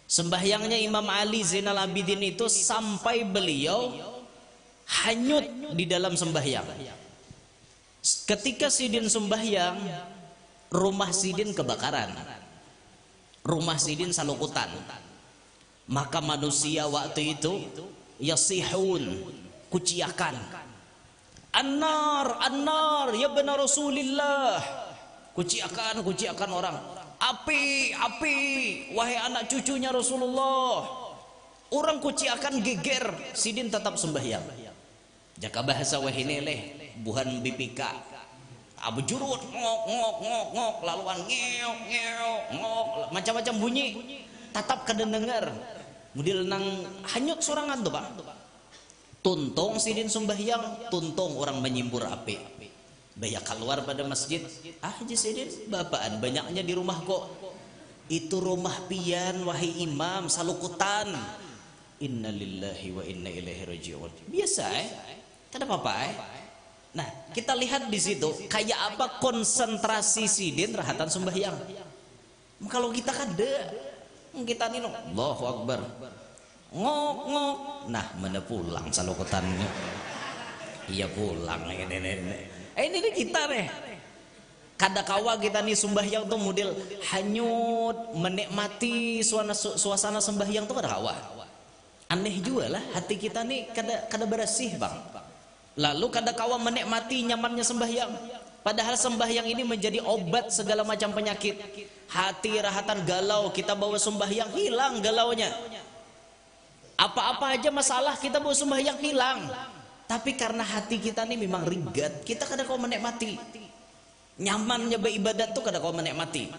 A: Sembahyangnya Imam Ali Zainal Abidin itu sampai beliau hanyut di dalam sembahyang. Ketika sidin sembahyang, rumah sidin kebakaran, rumah sidin salukutan. Maka manusia waktu itu yasihun, kuciakan, An-nar ya benar Rasulillah. Kuciakan orang. Api, wahai anak cucunya Rasulullah. Orang kuciakan geger, sidin tetap sembahyang. Jaka bahasa wahine leh, buhan bipika. Abu jurut ngok, laluan ngok, macam-macam bunyi. Tetap kedendengar. Mudil nang hanyut sorangan tuh Pak. Tuntung sidin sembahyang, tuntung orang menyimbur api. Banyak keluar pada masjid. Aja sidin, bapaan banyaknya di rumah kok. Itu rumah pian wahai imam salukutan. Inna lillahi wa inna ilaihi raji'un. Biasa Tidak apa-apa Nah, kita lihat di situ kayak apa konsentrasi sidin rahatan sembahyang. Kalau kita kada, kita nih Allahu Akbar. Ngok. Nah, mana pulang salukutannya. Iya pulang ini kita nih. Kada kawa kita nih sembahyang tuh model hanyut menikmati suasana sembahyang tuh kada kawa. Aneh juga lah hati kita nih kada bersih Bang. Lalu kada kawa menikmati nyamannya sembahyang. Padahal sembahyang ini menjadi obat segala macam penyakit. Hati rahatan galau, kita bawa sembahyang hilang galaunya. Apa-apa aja masalah kita bawa sembahyang hilang. Tapi karena hati kita ini memang rigat, kita kada kawa menikmati. Nyamannya beribadat tuh kada kawa menikmati.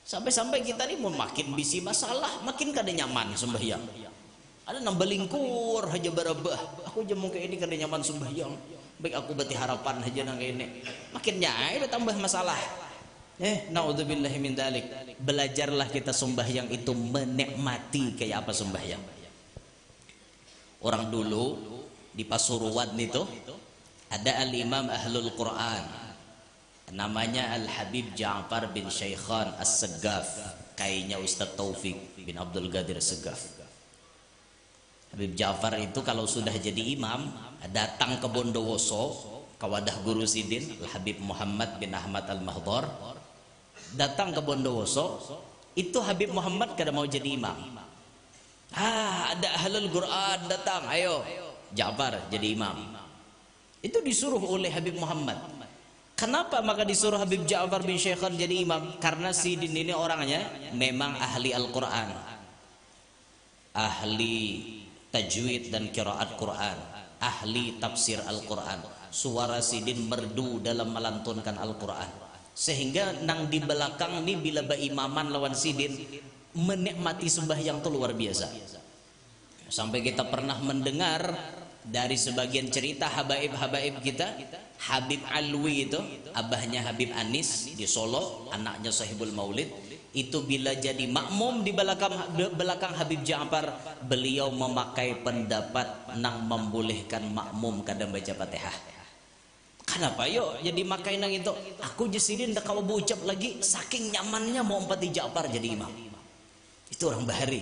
A: Sampai-sampai kita ini mau makin bisi masalah, makin kada nyaman sembahyang. Ada nambah lingkur aja barabah. Aku jamu kayak ini kada nyaman sembahyang. Baik aku berarti harapan aja nang ini. Makin nyai tambah masalah. Naudzubillahi min dzalik. Belajarlah kita sembahyang itu menikmati kayak apa sembahyang. Orang dulu di Pasuruan itu ada al-Imam Ahlul Quran. Namanya Al-Habib Ja'far bin Syaikhan As-Segaf. Kayaknya Ustaz Taufik bin Abdul Qadir Segaf. Habib Ja'far itu kalau sudah jadi imam datang ke Bondowoso ke wadah Guru Sidin Habib Muhammad bin Ahmad Al-Mahdhar, datang ke Bondowoso itu Habib Muhammad kada mau jadi imam. Ada Ahlul Quran datang, ayo Ja'far jadi imam. Itu disuruh oleh Habib Muhammad. Kenapa maka disuruh Habib Ja'far bin Syaikhan jadi imam? Karena Sidin ini orangnya memang ahli Al-Quran, ahli tajwid dan qiraat Quran, ahli tafsir Al-Quran. Suara Sidin merdu dalam melantunkan Al-Quran, sehingga nang di belakang ini bila berimaman lawan Sidin menikmati sembahyang itu luar biasa. Sampai kita pernah mendengar dari sebagian cerita habaib-habaib kita, Habib Alwi itu abahnya Habib Anis di Solo, anaknya Sahibul Maulid, itu bila jadi makmum di belakang Habib Ja'far, beliau memakai pendapat nang membolehkan makmum kadang baca Fatihah. Kenapa yuk jadi makai nang itu? Aku Sidin dah kau ucap lagi saking nyamannya mau empati Ja'far jadi imam. Itu orang bahari.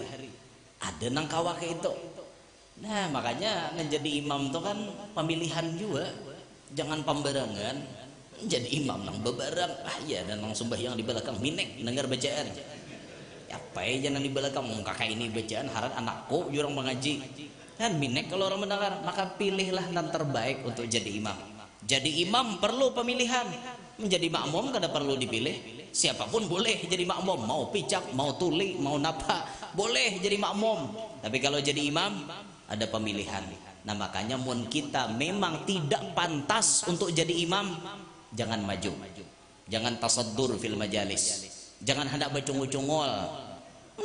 A: Ada nang kawa kayak itu. Nah makanya menjadi imam itu kan pemilihan juga. Jangan pembarangan. Jadi imam nang bebarang ya dan nang sembahyang di belakang minek dengar bacaan. Apa ya jangan di belakang kakak ini bacaan harat anakku jurang mengaji. Kan minek kalau orang mendengar, maka pilihlah yang terbaik untuk jadi imam. Jadi imam perlu pemilihan. Menjadi makmum kada perlu dipilih. Siapapun boleh jadi makmum, mau picak, mau tuli, mau napa, boleh jadi makmum. Tapi kalau jadi imam ada pemilihan. Nah makanya mun kita memang tidak pantas untuk jadi imam, jangan maju, jangan tasaddur fil majalis, jangan hendak becungul-cungul.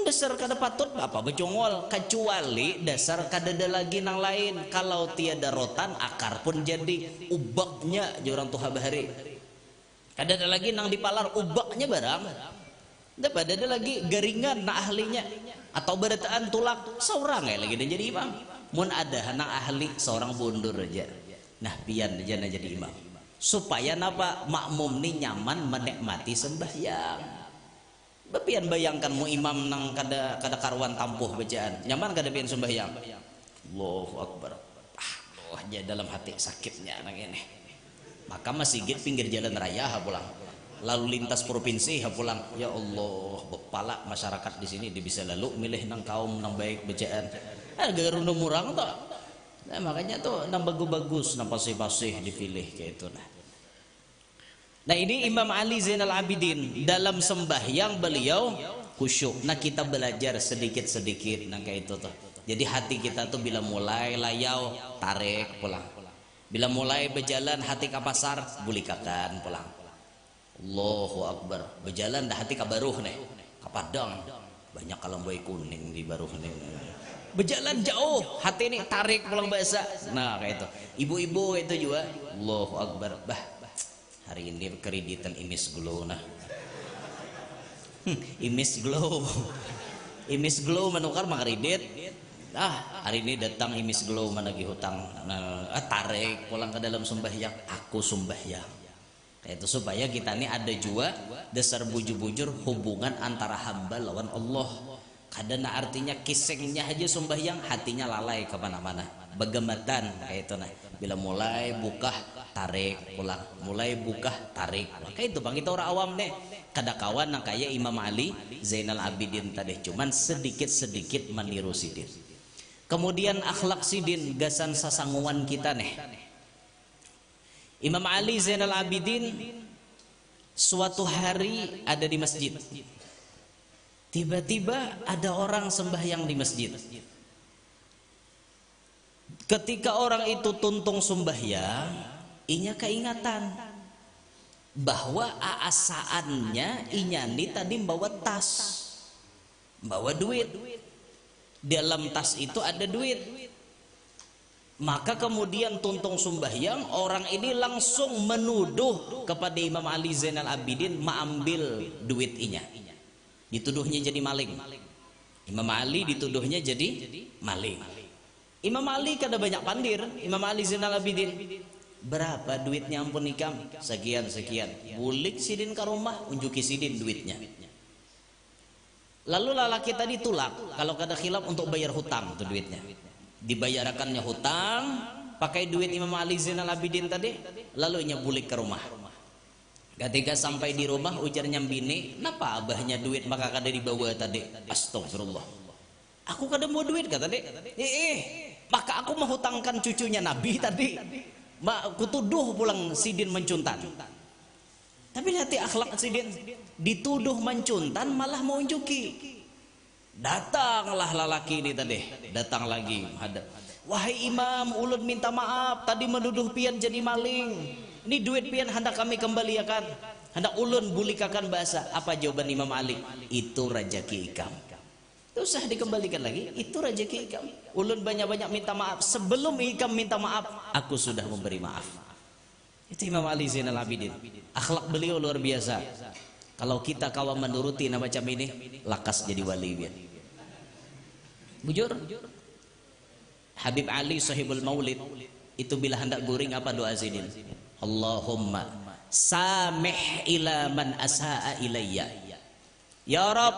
A: Dasar kada patut apa becungul, kecuali dasar kada ada lagi nang lain. Kalau tiada rotan akar pun jadi ubaknya jorang tuha bahari. Kada ada lagi nang dipalar ubaknya barang. Dapat ada lagi garingan na ahlinya atau berataan tulak seorang ya lagi dia jadi imam. Mun ada nang ahli seorang bundur aja. Nah pian aja na jadi imam. Supaya napa makmum ni nyaman menikmati sembahyang. Bepian bayangkanmu imam nang kada karuan tampuh bacaan, nyaman kada pian sembahyang. Allahu Akbar. Allah aja dalam hati sakitnya nang ini. Maka masjid pinggir jalan raya ha pulang. Lalu lintas provinsi ha pulang. Ya Allah, bepala masyarakat di sini dia bisa lalu milih nang kaum nang baik bacaan. Gara rundung murang toh. Nah, makanya tuh nang bagus-bagus nang pasih-pasih dipilih kayak itu nah. Nah ini Imam Ali Zainal Abidin dalam sembahyang beliau khusyuk. Nah kita belajar sedikit-sedikit nah kayak itu tuh. Jadi hati kita tuh bila mulai layau tarik pulang. Bila mulai berjalan hati ke pasar bulikakan pulang. Allahu Akbar. Berjalan dah hati ke Baruh nih, ke Padang. Banyak kalamboi kuning di Baruh nih. Berjalan jauh hati ini tarik pulang bahasa. Nah kayak itu. Ibu-ibu itu juga Allahu Akbar. Bah hari ini kreditan Imis Glow nah. Imis Glow. Imis Glow menukar mah kredit. Hari ini datang Imis Glow menagih hutang. Nah, tarik pulang ke dalam sembahyang. Aku sembahyang. Itu supaya kita ini ada juga dasar bujur-bujur hubungan antara hamba lawan Allah. Kadang artinya kisengnya aja sembahyang hatinya lalai kemana-mana. Begematan kayak itu nah. Bila mulai buka tarik pulang, mulai buka tarik pulang. Kayak itu bang kita orang awam nih. Kada kawan nang kayak Imam Ali Zainal Abidin tadi cuman sedikit-sedikit meniru Sidin. Kemudian akhlak Sidin gasan sasanguan kita nih. Imam Ali Zainal Abidin suatu hari ada di masjid. Tiba-tiba ada orang sembahyang di masjid. Ketika orang itu tuntung sembahyang, inya keingatan bahwa aasaannya inyani tadi bawa tas, bawa duit. Dalam tas itu ada duit. Maka kemudian tuntung sembahyang, orang ini langsung menuduh kepada Imam Ali Zainal Abidin mengambil duit inya. Dituduhnya jadi maling. Imam Ali dituduhnya jadi maling. Imam Ali kada banyak pandir. Imam Ali Zainal Abidin, berapa duitnya ampun ikam? Sekian. Bulik sidin ke rumah, unjuki sidin duitnya. Lalu lelaki tadi tulak, kalau kada khilaf untuk bayar hutang itu duitnya. Dibayarkannya hutang pakai duit Imam Ali Zainal Abidin tadi, lalu inya bulik ke rumah. Ketika sampai di rumah ujarnya bini, "Napa abahnya duit maka kada dibawa tadi?" Astagfirullah. "Aku kada mau duit," kata tadi. Maka aku menghutangkan cucunya Nabi tadi. Mak kutuduh pulang sidin mencuntan. Tapi hati akhlak sidin, dituduh mencuntan malah mau unjuki. Datanglah lelaki ini tadi, datang lagi hadap. "Wahai imam, ulun minta maaf, tadi menuduh pian jadi maling. Ini duit pian hendak kami kembalikan, hendak ulun bulikakan bahasa." Apa jawaban Imam Ali? "Itu rejeki ikam. Tidak usah dikembalikan lagi, itu rejeki ikam. Ulun banyak-banyak minta maaf. Sebelum ikam minta maaf, aku sudah memberi maaf." Itu Imam Ali Zainal Abidin. Akhlak beliau luar biasa. Kalau kita kawan menuruti nama macam ini, lakas jadi wali biar. Bujur. Habib Ali Sahibul Maulid itu bila hendak guring apa doa zinin? "Allahumma samih ila man asaa ilayya." Ya Rab,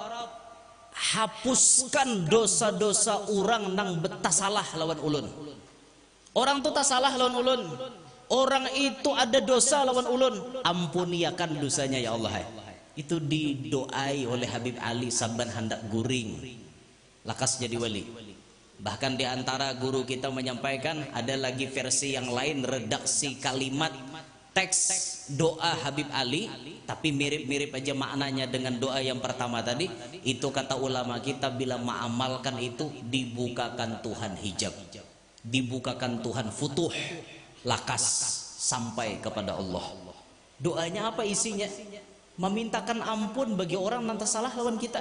A: hapuskan dosa-dosa orang nang betasalah lawan ulun. Orang tu tak salah lawan ulun. Orang itu ada dosa lawan ulun, ampuniakan dosanya ya Allah. Itu didoai oleh Habib Ali saban hendak guring, lakas jadi wali. Bahkan di antara guru kita menyampaikan ada lagi versi yang lain, redaksi kalimat teks doa Habib Ali, tapi mirip-mirip aja maknanya dengan doa yang pertama tadi. Itu kata ulama kita, bila mengamalkan itu dibukakan Tuhan hijab, dibukakan Tuhan futuh, lakas sampai kepada Allah. Doanya apa isinya? Memintakan ampun bagi orang yang salah lawan kita.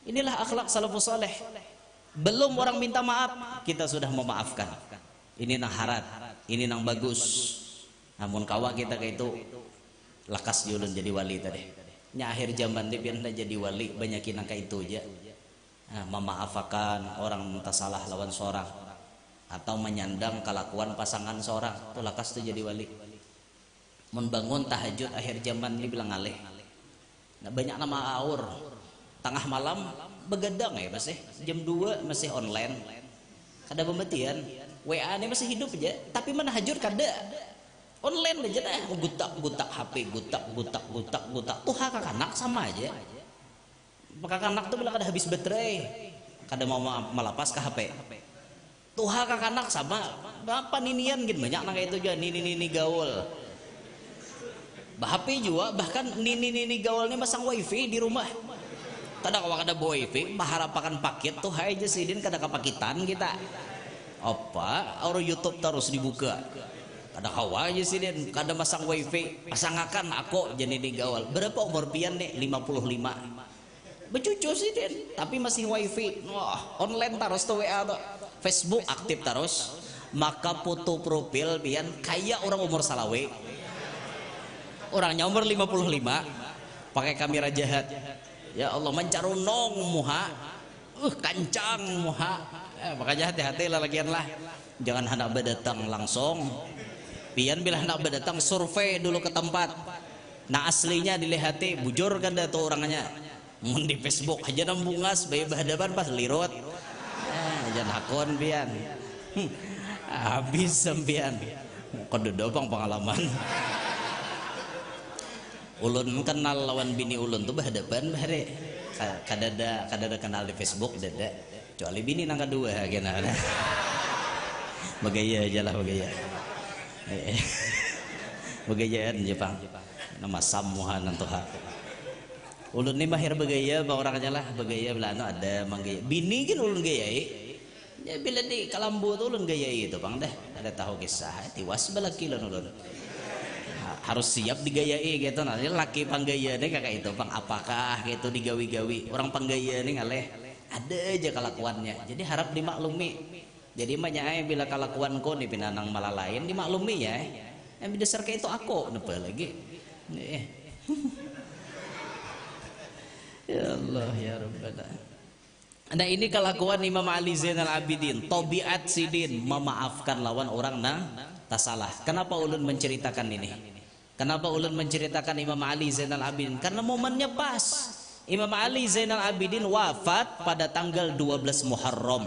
A: Inilah akhlak salafus saleh. Belum orang minta maaf, kita sudah memaafkan. Ini nang harat, ini nang bagus. Namun kawa kita kayak itu lakas julun jadi wali tadi. Nya akhir zaman dia biar jadi wali, banyakin angka itu aja. Memaafkan orang minta salah lawan seorang, atau menyandang kelakuan pasangan seorang, itu lakas tuh jadi wali. Membangun tahajud akhir zaman ini bilang aleh. Nah, banyak nama aur. Tengah malam begadang ya masih jam 2 masih online. Kada pembetian. WA ini masih hidup aja, tapi menahajud kada. Online aja dah, gutak HP, gutak. Tuh kakak anak sama aja. Kakak anak tuh bilang kada habis baterai, kada mau melapas ke HP. Tuh kakak anak sama, apa ninian gitu banyak nang itu juga nini gaul. HP juga bahkan nini gaulnya masang wifi di rumah. Kada kawa kada wifi, maharapakan paket tuh hai aja sidin kada kapakitan kita. Apa orang YouTube terus dibuka. Kada kawa aja sidin, kada masang wifi, pasangakan aku jadi di gaul. Berapa umur pian nih? 55. Becucu sidin, tapi masih wifi. Wah, online terus tuh WA tuh. Facebook aktif terus. Maka foto profil pian kayak orang umur salawe. Orangnya umur 55, pakai kamera jahat. Ya Allah, mencarunong muha, kancang muha. Makanya hati-hati lah lagian lah. Jangan hendak berdatang langsung. Pian bila hendak berdatang survei dulu ke tempat. Nah aslinya dilihati, bujur kan dah tuh orangnya. Mun di Facebook aja nambungas, bayi bahadapan pas lirut. Jangan hakon pian. Habis sempian. Kode dobang pengalaman. Ulun kenal lawan bini ulun tuh berhadapan bahare. Kadada kenal di Facebook dada. Kecuali bini nang kedua gana. Bagaya aja lah bagaya. begayaan Jepang nama samuhan Tuhan. Ulun ni mahir begaya bang orangnya lah begaya belano ada manggaya bini kan ulun gayai ya bila di Kalambu tu ulun gayai itu bang deh ada tahu kisah tiwas balaki ulun harus siap digayai gitu nah laki panggaya deh kakak itu bang apakah gitu digawi-gawi orang panggaya nih ngaleh ada aja kelakuannya jadi harap dimaklumi jadi maknya bila kelakuan ko di pinanang malah lain dimaklumi ya yang berdasar kayak itu aku napa lagi ya Allah ya Rabbana. Nah ini kelakuan Imam Ali Zainal Abidin tabiat sidin memaafkan lawan orang nang tak salah. Kenapa ulun menceritakan ini? Kenapa ulun menceritakan Imam Ali Zainal Abidin? Karena momennya pas. Imam Ali Zainal Abidin wafat pada tanggal 12 Muharram.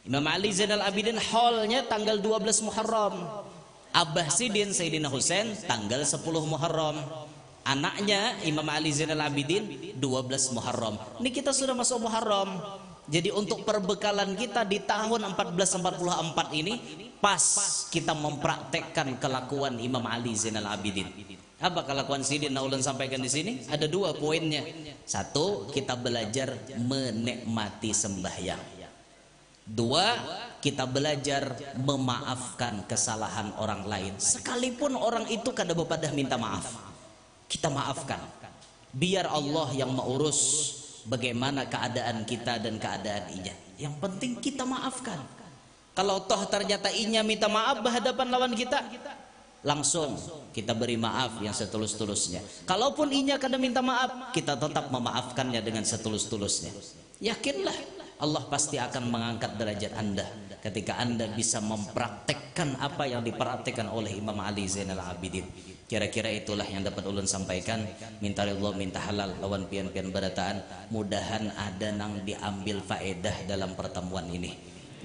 A: Imam Ali Zainal Abidin haulnya tanggal 12 Muharram. Abah Sidin Sayyidina Husain tanggal 10 Muharram. Anaknya Imam Ali Zainal Abidin 12 Muharram. Ini kita sudah masuk Muharram. Jadi untuk perbekalan kita di tahun 1444 ini pas kita mempraktekkan kelakuan Imam Ali Zainal Abidin. Apa kelakuan Sidin Ulun sampaikan di sini? Ada dua poinnya. Satu, kita belajar menikmati sembahyang. Dua, kita belajar memaafkan kesalahan orang lain. Sekalipun orang itu kada bepadah minta maaf. Kita maafkan biar Allah yang mengurus bagaimana keadaan kita dan keadaan inya. Yang penting kita maafkan. Kalau toh ternyata inya minta maaf berhadapan lawan kita, langsung kita beri maaf yang setulus-tulusnya. Kalaupun inya kada minta maaf, kita tetap memaafkannya dengan setulus-tulusnya. Yakinlah Allah pasti akan mengangkat derajat Anda ketika Anda bisa mempraktekkan apa yang dipraktekkan oleh Imam Ali Zainal Abidin. Kira-kira itulah yang dapat ulun sampaikan. Minta ridho minta halal lawan pian-pian berataan. Mudahan ada nang diambil faedah dalam pertemuan ini.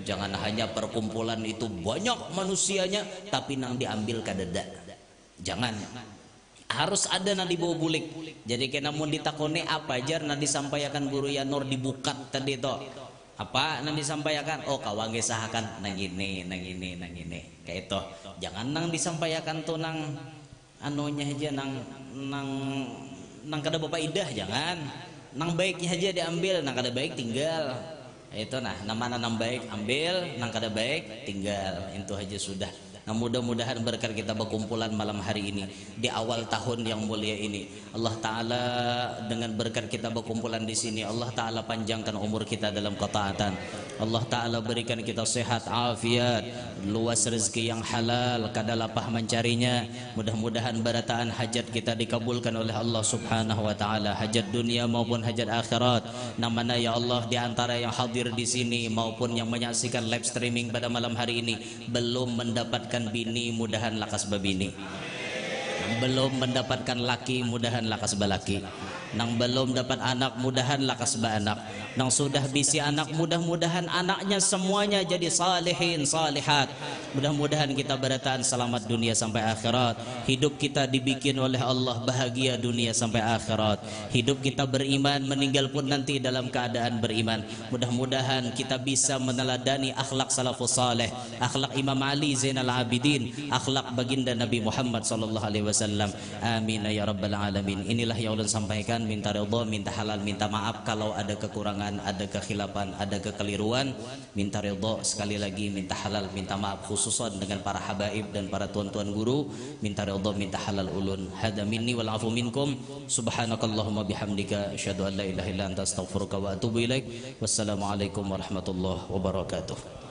A: Jangan hanya perkumpulan itu banyak manusianya tapi nang diambil kadada. Jangan. Harus ada nang dibawa bulik. Jadi kena mun ditakoni apa ajar nang disampaikan guru Yanur dibukat tadi to. Apa nang disampaikan? Oh kawang gesahakan nang ini kayak itu. Jangan nang disampaikan tuh nang anunya aja nang kada bapak idah jangan nang baiknya aja diambil nang kada baik tinggal itu nah nama nang baik ambil nang kada baik tinggal itu aja sudah. Nah mudah-mudahan berkat kita berkumpulan malam hari ini di awal tahun yang mulia ini Allah Ta'ala dengan berkat kita berkumpulan di sini Allah Ta'ala panjangkan umur kita dalam ketaatan. Allah Ta'ala berikan kita sehat, afiat, luas rezeki yang halal, kada lapah mencarinya. Mudah-mudahan berataan hajat kita dikabulkan oleh Allah Subhanahu wa Ta'ala, hajat dunia maupun hajat akhirat. Namanya ya Allah di antara yang hadir di sini maupun yang menyaksikan live streaming pada malam hari ini belum mendapatkan bini, mudahan lakas babini. Nang belum mendapatkan laki, mudahan lakas balaki. Nang belum dapat anak, mudahan lakas ba anak. Nang sudah bisi anak, mudah-mudahan anaknya semuanya jadi salihin, salihat. Mudah-mudahan kita berataan selamat dunia sampai akhirat. Hidup kita dibikin oleh Allah bahagia dunia sampai akhirat. Hidup kita beriman, meninggal pun nanti dalam keadaan beriman. Mudah-mudahan kita bisa meneladani akhlak salafus saleh, akhlak Imam Ali Zainal Abidin, akhlak baginda Nabi Muhammad sallallahu alaihi wasallam. Amin ya rabbal alamin. Inilah yang ulun sampaikan. Minta ridha, minta halal, minta maaf kalau ada kekurangan, ada kekhilafan, ada kekeliruan. Minta ridha sekali lagi, minta halal, minta maaf khususan dengan para habaib dan para tuan-tuan guru. Minta ridha, minta halal ulun. Hada minni wal afu minkum. Subhanakallahumma bihamdika asyhadu an la ilaha illa anta astaghfiruka wa atubu ilaik. Wassalamualaikum warahmatullahi wabarakatuh.